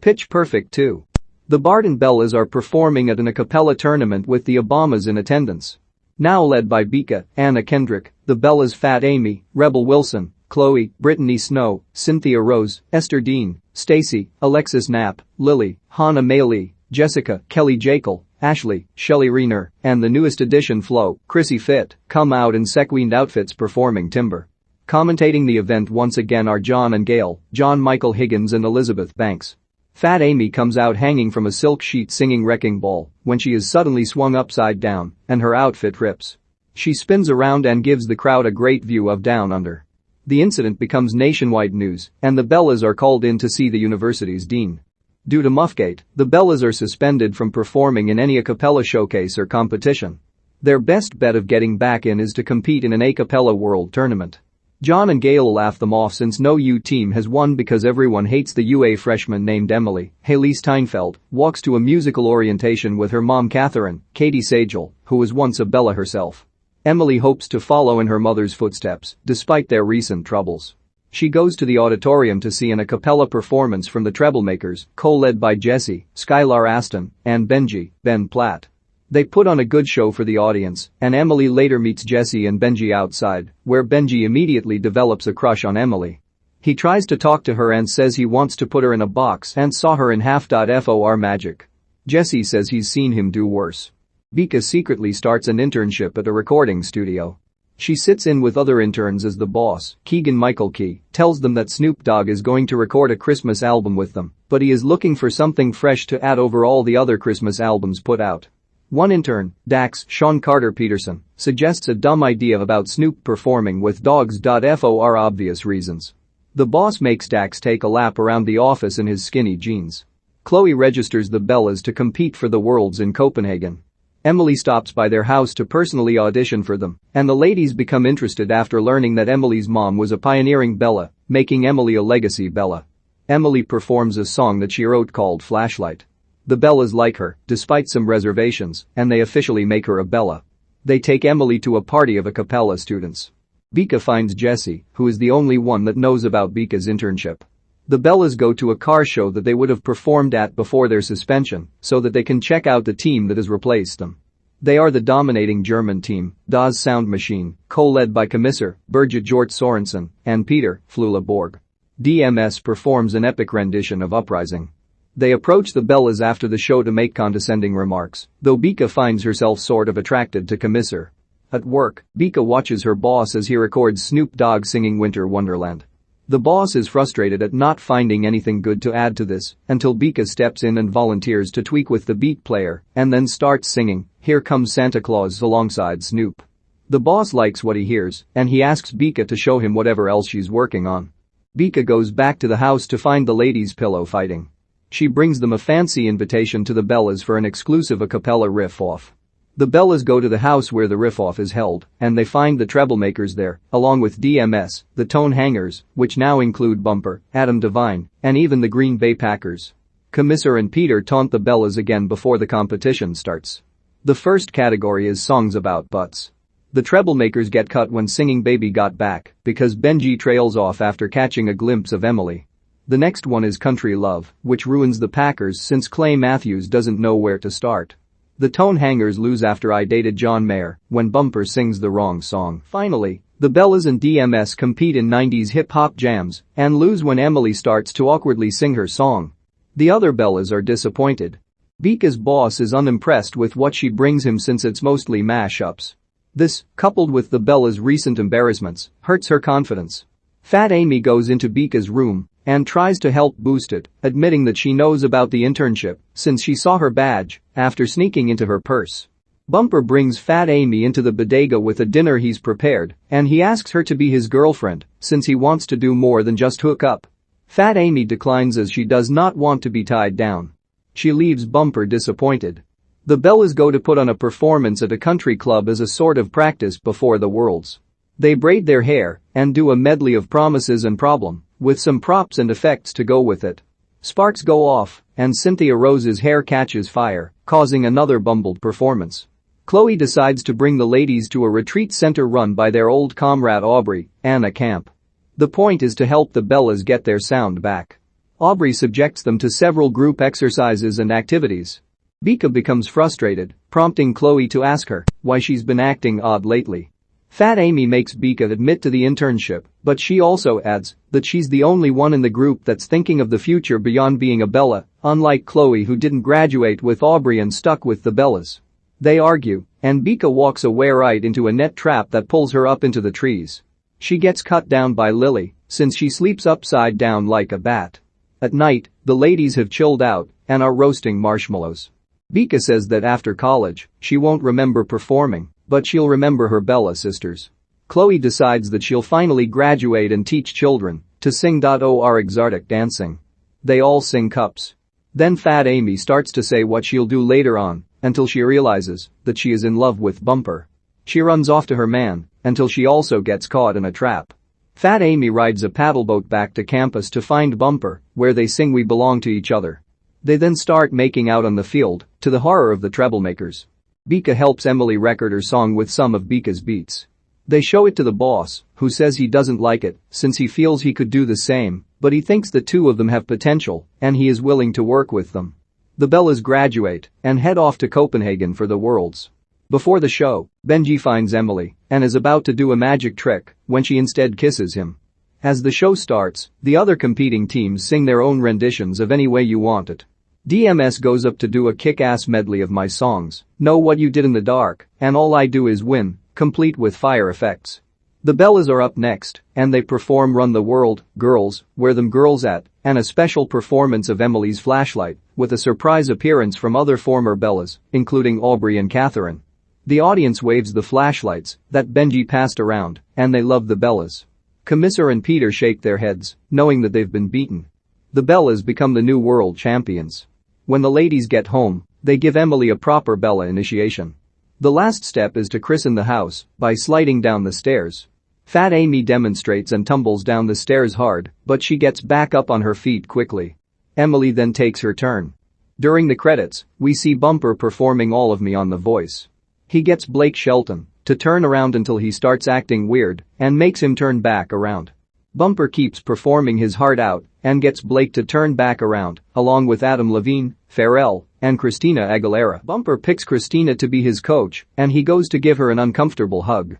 Pitch Perfect 2. The Barton Bellas are performing at an a cappella tournament with the Obamas in attendance. Now led by Bika, Anna Kendrick, the Bellas Fat Amy, Rebel Wilson, Chloe, Brittany Snow, Cynthia Rose, Esther Dean, Stacy, Alexis Knapp, Lily, Hana Hailee, Jessica, Kelly Jekyll, Ashley, Shelley Reener, and the newest addition Flo, Chrissie Fit, come out in sequined outfits performing Timber. Commentating the event once again are John and Gail, John Michael Higgins and Elizabeth Banks. Fat Amy comes out hanging from a silk sheet singing Wrecking Ball when she is suddenly swung upside down and her outfit rips. She spins around and gives the crowd a great view of Down Under. The incident becomes nationwide news and the Bellas are called in to see the university's dean. Due to Muffgate, the Bellas are suspended from performing in any a cappella showcase or competition. Their best bet of getting back in is to compete in an a cappella world tournament. John and Gail laugh them off since no U team has won because everyone hates the UA freshman named Emily. Hailee Steinfeld walks to a musical orientation with her mom Catherine, Katie Sagel, who was once a Bella herself. Emily hopes to follow in her mother's footsteps, despite their recent troubles. She goes to the auditorium to see an a cappella performance from the Treblemakers, co-led by Jesse, Skylar Astin, and Ben Platt. They put on a good show for the audience, and Emily later meets Jesse and Benji outside, where Benji immediately develops a crush on Emily. He tries to talk to her and says he wants to put her in a box and saw her in half.for magic. Jesse says he's seen him do worse. Bika secretly starts an internship at a recording studio. She sits in with other interns as the boss, Keegan-Michael Key, tells them that Snoop Dogg is going to record a Christmas album with them, but he is looking for something fresh to add over all the other Christmas albums put out. One intern, Dax Sean Carter Peterson, suggests a dumb idea about Snoop performing with dogs. For obvious reasons. The boss makes Dax take a lap around the office in his skinny jeans. Chloe registers the Bellas to compete for the Worlds in Copenhagen. Emily stops by their house to personally audition for them, and the ladies become interested after learning that Emily's mom was a pioneering Bella, making Emily a legacy Bella. Emily performs a song that she wrote called Flashlight. The Bellas like her, despite some reservations, and they officially make her a Bella. They take Emily to a party of a cappella students. Bika finds Jesse, who is the only one that knows about Bika's internship. The Bellas go to a car show that they would have performed at before their suspension, so that they can check out the team that has replaced them. They are the dominating German team, Das Sound Machine, co-led by Commissar, Birgit Hjort Sorensen, and Peter, Flula Borg. DMS performs an epic rendition of Uprising. They approach the Bellas after the show to make condescending remarks, though Bika finds herself sort of attracted to Commissar. At work, Bika watches her boss as he records Snoop Dogg singing Winter Wonderland. The boss is frustrated at not finding anything good to add to this until Bika steps in and volunteers to tweak with the beat player and then starts singing Here Comes Santa Claus alongside Snoop. The boss likes what he hears and he asks Bika to show him whatever else she's working on. Bika goes back to the house to find the ladies pillow fighting. She brings them a fancy invitation to the Bellas for an exclusive a cappella riff-off. The Bellas go to the house where the riff-off is held, and they find the Treblemakers there, along with DMS, the Tone Hangers, which now include Bumper, Adam Devine, and even the Green Bay Packers. Commissar and Peter taunt the Bellas again before the competition starts. The first category is songs about butts. The Treblemakers get cut when singing Baby Got Back because Benji trails off after catching a glimpse of Emily. The next one is Country Love, which ruins the Packers since Clay Matthews doesn't know where to start. The Tone Hangers lose after I Dated John Mayer when Bumper sings the wrong song. Finally, the Bellas and DMS compete in 90s hip-hop jams and lose when Emily starts to awkwardly sing her song. The other Bellas are disappointed. Bika's boss is unimpressed with what she brings him since it's mostly mashups. This, coupled with the Bellas' recent embarrassments, hurts her confidence. Fat Amy goes into Bika's room and tries to help boost it, admitting that she knows about the internship since she saw her badge after sneaking into her purse. Bumper brings Fat Amy into the bodega with a dinner he's prepared, and he asks her to be his girlfriend since he wants to do more than just hook up. Fat Amy declines as she does not want to be tied down. She leaves Bumper disappointed. The Bellas go to put on a performance at a country club as a sort of practice before the Worlds. They braid their hair and do a medley of Promises and Problem, with some props and effects to go with it. Sparks go off, and Cynthia Rose's hair catches fire, causing another bumbled performance. Chloe decides to bring the ladies to a retreat center run by their old comrade Aubrey, Anna Camp. The point is to help the Bellas get their sound back. Aubrey subjects them to several group exercises and activities. Bika becomes frustrated, prompting Chloe to ask her why she's been acting odd lately. Fat Amy makes Bika admit to the internship, but she also adds that she's the only one in the group that's thinking of the future beyond being a Bella, unlike Chloe who didn't graduate with Aubrey and stuck with the Bellas. They argue, and Bika walks away right into a net trap that pulls her up into the trees. She gets cut down by Lily, since she sleeps upside down like a bat. At night, the ladies have chilled out and are roasting marshmallows. Bika says that after college, she won't remember performing, but she'll remember her Bella sisters. Chloe decides that she'll finally graduate and teach children to sing or exotic dancing. They all sing cups. Then Fat Amy starts to say what she'll do later on, until she realizes that she is in love with Bumper. She runs off to her man, until she also gets caught in a trap. Fat Amy rides a paddleboat back to campus to find Bumper, where they sing We Belong to Each Other. They then start making out on the field, to the horror of the troublemakers. Bika helps Emily record her song with some of Bika's beats. They show it to the boss, who says he doesn't like it since he feels he could do the same, but he thinks the two of them have potential and he is willing to work with them. The Bellas graduate and head off to Copenhagen for the Worlds. Before the show, Benji finds Emily and is about to do a magic trick when she instead kisses him. As the show starts, the other competing teams sing their own renditions of Any Way You Want It. DMS goes up to do a kick-ass medley of my songs, Know What You Did in the Dark, and All I Do Is Win, complete with fire effects. The Bellas are up next, and they perform Run the World, Girls, Where Them Girls At, and a special performance of Emily's Flashlight, with a surprise appearance from other former Bellas, including Aubrey and Catherine. The audience waves the flashlights that Benji passed around, and they love the Bellas. Commissar and Peter shake their heads, knowing that they've been beaten. The Bellas become the new world champions. When the ladies get home, they give Emily a proper Bella initiation. The last step is to christen the house by sliding down the stairs. Fat Amy demonstrates and tumbles down the stairs hard, but she gets back up on her feet quickly. Emily then takes her turn. During the credits, we see Bumper performing All of Me on The Voice. He gets Blake Shelton to turn around until he starts acting weird and makes him turn back around. Bumper keeps performing his heart out and gets Blake to turn back around, along with Adam Levine, Pharrell, and Christina Aguilera. Bumper picks Christina to be his coach and he goes to give her an uncomfortable hug.